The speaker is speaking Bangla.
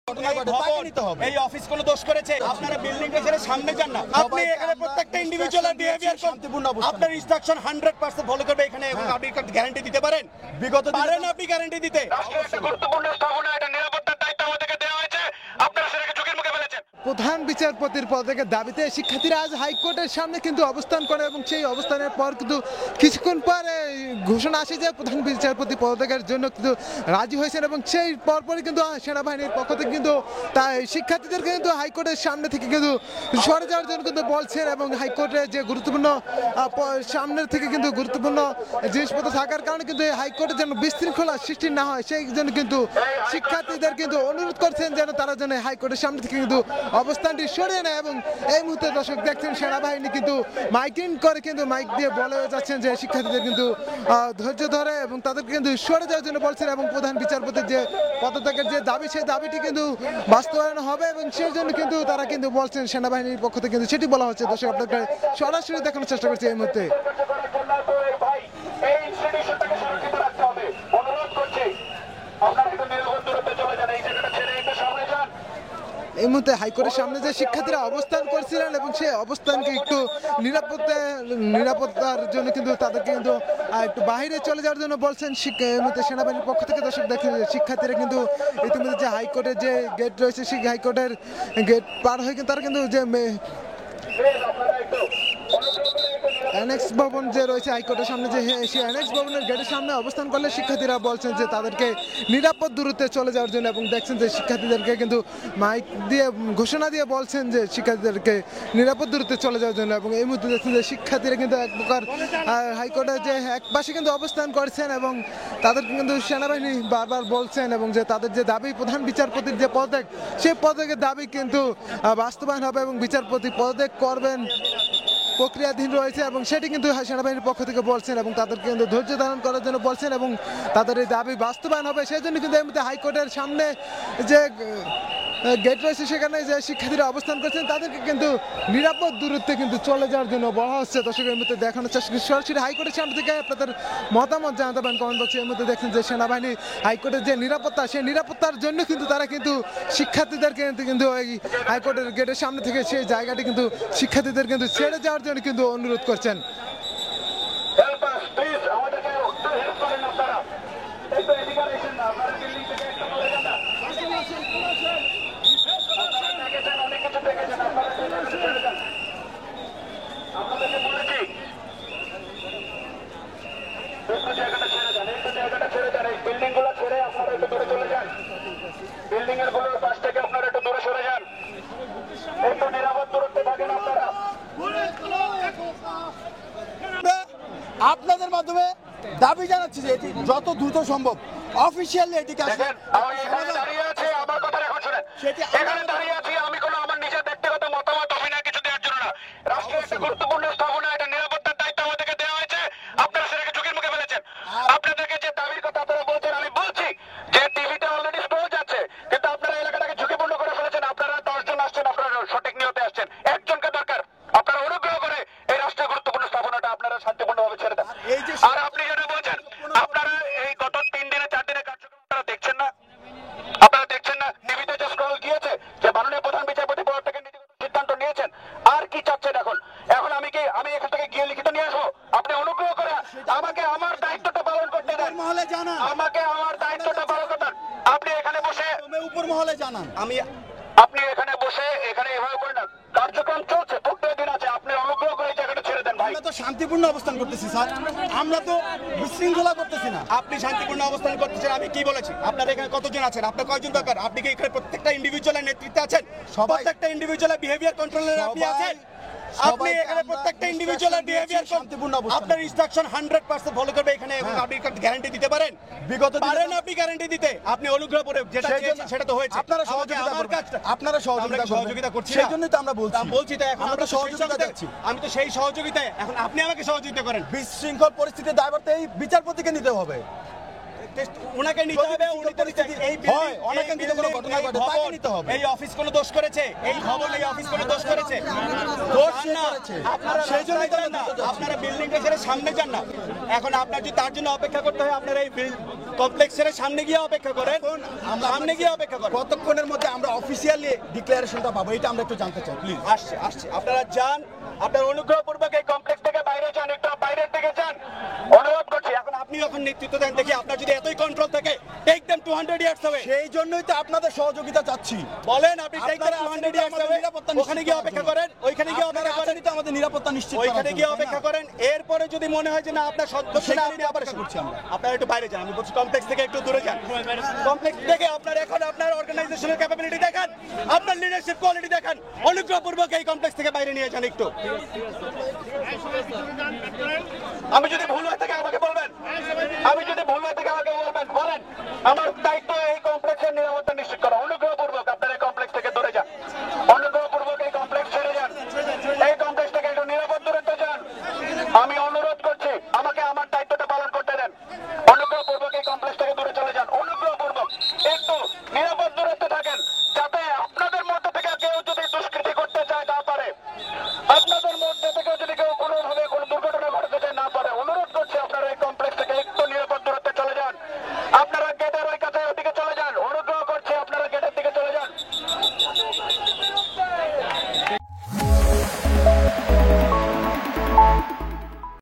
এই অফিস কোনো দোষ করেছে? আপনারা বিল্ডিংটা ছেড়ে সামনে যান না। আপনি এখানে প্রত্যেকটা ইন্ডিভিজুয়াল বিহেভিয়ার শান্তিপূর্ণ অবস্থা, আপনার ইনস্ট্রাকশন 100% ফলো করবে এখানে, এবং আপনি গ্যারান্টি দিতে পারেন? বিগত পারেন আপনি গ্যারান্টি দিতে? গুরুত্বপূর্ণ স্থাপনা, এটা নিরাপত্তার দায়িত্ব আমাদেরকে দেওয়া হয়েছে, আপনারা সেটাকে ঝুঁকির মুখে ফেলেছেন। প্রধান বিচারপতির পদত্যাগের দাবিতে শিক্ষার্থীরা আজ হাইকোর্টের সামনে কিন্তু অবস্থান করে, এবং সেই অবস্থানের পর কিন্তু কিছুক্ষণ পরে ঘোষণা আসে যে প্রধান বিচারপতি পদত্যাগের জন্য কিন্তু রাজি হয়েছেন, এবং সেই পরপরই কিন্তু সেনাবাহিনীর পক্ষ থেকে কিন্তু তাই শিক্ষার্থীদেরকে কিন্তু হাইকোর্টের সামনে থেকে কিন্তু সরে যাওয়ার জন্য কিন্তু বলছেন, এবং হাইকোর্টের যে গুরুত্বপূর্ণ সামনের থেকে কিন্তু গুরুত্বপূর্ণ জিনিসপত্র থাকার কারণে কিন্তু হাইকোর্টের যেন বিশৃঙ্খলা সৃষ্টি না হয় সেই জন্য কিন্তু শিক্ষার্থীদের কিন্তু অনুরোধ করছেন যেন তারা যেন হাইকোর্টের সামনে থেকে কিন্তু অবস্থানটি সরিয়ে নেয়। এবং এই মুহূর্তে দর্শক দেখছেন সেনাবাহিনী কিন্তু মাইকিং করে কিন্তু মাইক দিয়ে বলে যাচ্ছেন যে শিক্ষার্থীদের কিন্তু ধৈর্য ধরে এবং তাদেরকে কিন্তু সরে যাওয়ার জন্য বলছেন, এবং প্রধান বিচারপতির যে পদত্যাগের যে দাবি সেই দাবিটি কিন্তু বাস্তবায়ন হবে, এবং সেই জন্য কিন্তু তারা কিন্তু বলছেন সেনাবাহিনীর পক্ষ থেকে কিন্তু সেটি বলা হচ্ছে। দর্শক আপনাকে সরাসরি দেখানোর চেষ্টা করছি এই মুহূর্তে। এই মুহূর্তে হাইকোর্টের সামনে যে শিক্ষার্থীরা অবস্থান করছিলেন এবং সেই অবস্থানকে একটু নিরাপত্তার জন্য কিন্তু তাদেরকে কিন্তু একটু বাইরে চলে যাওয়ার জন্য বলছেন এই মুহূর্তে সেনাবাহিনীর পক্ষ থেকে। দর্শক দেখেন শিক্ষার্থীরা কিন্তু ইতিমধ্যে যে হাইকোর্টের যে গেট রয়েছে সেই হাইকোর্টের গেট পার হয়ে কিন্তু তারা কিন্তু যে অ্যানেক্স ভবন যে রয়েছে হাইকোর্টের সামনে, যে সেই অ্যানেক্স ভবনের গেটের সামনে অবস্থান করলে শিক্ষার্থীরা বলছেন যে তাদেরকে নিরাপদ দূরত্বে চলে যাওয়ার জন্য, এবং দেখছেন যে শিক্ষার্থীদেরকে কিন্তু মাইক দিয়ে ঘোষণা দিয়ে বলছেন যে শিক্ষার্থীদেরকে নিরাপদ দূরত্বে চলে যাওয়ার জন্য। এবং এই মুহূর্তে দেখছেন যে শিক্ষার্থীরা কিন্তু এক প্রকার হাইকোর্টের যে এক পাশে কিন্তু অবস্থান করছেন, এবং তাদেরকে কিন্তু সেনাবাহিনী বারবার বলছেন এবং যে তাদের যে দাবি প্রধান বিচারপতির যে পদত্যাগ সেই পদত্যাগের দাবি কিন্তু বাস্তবায়ন হবে, এবং বিচারপতি পদত্যাগ করবেন প্রক্রিয়াধীন রয়েছে, এবং সেটি কিন্তু সেনাবাহিনীর পক্ষ থেকে বলছেন, এবং তাদেরকে কিন্তু ধৈর্য ধারণ করার জন্য বলছেন, এবং তাদের এই দাবি বাস্তবায়ন হবে সেই জন্য কিন্তু এই মুহূর্তে হাইকোর্টের সামনে যে গেট রয়েছে সেখানে যে শিক্ষার্থীরা অবস্থান করছেন তাদেরকে কিন্তু নিরাপদ দূরত্বে কিন্তু চলে যাওয়ার জন্য বলা হচ্ছে। দর্শক এই মুহূর্তে দেখানোর চেষ্টা সরাসরি হাইকোর্টের সামনে থেকে আপনাদের মতামত জানাতে পারেন কমেন্ট বক্সে। এই মুহূর্তে দেখছেন যে সেনাবাহিনী হাইকোর্টের যে নিরাপত্তা সেই নিরাপত্তার জন্য কিন্তু তারা কিন্তু শিক্ষার্থীদেরকে কিন্তু এই হাইকোর্টের গেটের সামনে থেকে সেই জায়গাটি কিন্তু শিক্ষার্থীদের কিন্তু ছেড়ে যাওয়ার জন্য কিন্তু অনুরোধ করছেন। আপনাদের মাধ্যমে দাবি জানাচ্ছি যে এটি যত দ্রুত সম্ভব অফিসিয়ালি এটি আমি কোনো আমার নিজের ব্যক্তিগত মতামত অভিনয় কিছু দেওয়ার জন্য না। রাষ্ট্রের একটা গুরুত্বপূর্ণ স্থাপনা, এটা নিরাপত্তার দায়িত্ব আমাদেরকে দেওয়া হয়েছে, আপনারা সেটাকে ঝুঁকির মুখে ফেলেছেন। আপনাদেরকে যে দাবির কথা আপনারা বলছেন আমি বলছি যে টিভিটা অলরেডি ক্লোজ আছে, কিন্তু আপনারা এলাকাটাকে ঝুঁকিপূর্ণ করে ফেলেছেন। আপনারা 10 জন আসছেন, আপনারা সঠিক নিয়তে আসছেন, একজনকে দরকার। আপনারা অনুগ্রহ করে এই রাষ্ট্রের গুরুত্বপূর্ণ স্থাপনাটা আপনারা শান্তিপূর্ণভাবে ছেড়ে দেন। আর আপনি যেটা বলছেন আপনারা এই গত 3 দিনে 4 দিনের কার্যক্রম আপনারা দেখছেন না, আপনারা দেখছেন না টিভিতে যে স্ক্রল গিয়েছে যে মাননীয় প্রধান বিচারপতি পদত্যাগের নীতিগত সিদ্ধান্ত নিয়েছেন। আর কি চাচ্ছেন এখন? এখন আমি এখান থেকে গিয়ে লিখিত নিয়ে আসবো? আপনি অনুগ্রহ করে আমাকে আমার দায়িত্বটা পালন করতে দেন, আমাকে আমার দায়িত্বটা পালন করতে। আপনি এখানে বসে উপর মহলে জানান, আপনি এখানে বসে এখানে এভাবে করেন না, কার্যক্রম চলছে, প্রত্যেক দিন আছে, আপনি অনুগ্রহ করে এই জায়গাটা ছেড়ে দেন ভাই। আমরা তো শান্তিপূর্ণ অবস্থান করতেছি স্যার, আমরা তো বিশৃঙ্খলা করতেছি না। আপনি শান্তিপূর্ণ অবস্থান করতেছেন, আমি কি বলেছি? আপনার এখানে কতজন আছেন? আপনার কয়জন দরকার? আপনি কি এখানে প্রত্যেকটা ইন্ডিভিজুয়ালের নেতৃত্বে আছেন? প্রত্যেকটা ইন্ডিভিজুয়ালের বিহেভিয়ার কন্ট্রোলার আপনি আছেন? আপনি এখানে প্রত্যেকটা ইন্ডিভিজুয়ালের বিহেভিয়ার শান্তিপূর্ণ অবস্থান, আপনার ইনস্ট্রাকশন 100% ফলো করবে এখানে, এবং আপনি গ্যারান্টি দিতে পারেন? বিগত পারেন আপনি গ্যারান্টি দিতে? আপনি অনুগ্রহ করে যেটা চেয়েছেন সেটা তো হয়েছে। আপনারা সহযোগিতা করছেন, সেই জন্যই তো আমরা বলছি তো এখন আমরা সহযোগিতা করছি। আমি তো সেই সহযোগিতায়, এখন আপনি আমাকে সহযোগিতা করেন। বিশৃঙ্খল পরিস্থিতির দায়ভার তো এই বিচারপতিকে নিতে হবে। উনাকে নিতে হবে, উনি তো এই হয়, অনাকাঙ্ক্ষিত কোনো ঘটনা ঘটে, তাকে নিতে হবে। এই অফিস কোনো দোষ করেছে, এই ভবন এই অফিস কোনো দোষ করেছে, দোষ না, আপনারা সেই জন্যই তো না, আপনারা বিল্ডিংটা ছেড়ে সামনে যান না। এখন আপনার যদি তার জন্য অপেক্ষা করতে হয়, আপনারা এই কমপ্লেক্সের সামনে গিয়ে অপেক্ষা করেন, সামনে গিয়ে অপেক্ষা করেন। কতক্ষণের মধ্যে আমরা অফিসিয়ালি ডিক্লারেশনটা পাবো, এটা আমরা একটু জানতে চাই প্লিজ। আসছে আপনারা যান, আপনার অনুগ্রহপূর্বক এই কমপ্লেক্স থেকে বাইরে যান, একটু বাইরের দিকে যান, অনুরোধ করছি। এখন আপনি যখন নেতৃত্ব দেন, দেখি আপনার যদি এতই কন্ট্রোল থাকে, টেক দেম 200 ইয়ার্স হবে। সেই জন্যই তো আপনাদের সহযোগিতা চাচ্ছি। বলেন আপনি টেক দেম আপনারা 200 ইয়ার্স হবে, ওখানে গিয়ে অপেক্ষা করেন, ওইখানে গিয়ে অপেক্ষা করেন, তো আমাদের নিরাপত্তা নিশ্চিত করার ওইখানে জন্য, গিয়ে তাই না? অপেক্ষা করেন। এরপরে যদি মনে হয় যে না আপনার সদস্য না, সেখানে আপনি অপেক্ষা করছি আমরা। আপনারা একটু বাইরে যান, আমি বলছি কমপ্লেক্স থেকে একটু দূরে যান। কমপ্লেক্স থেকে আপনার এখন আপনার অর্গানাইজেশনের ক্যাপাবিলিটি দেখান, আপনার লিডারশিপ কোয়ালিটি দেখান, অনুগ্রহপূর্বক এই কমপ্লেক্স থেকে বাইরে নিয়ে যান একটু। আমি যদি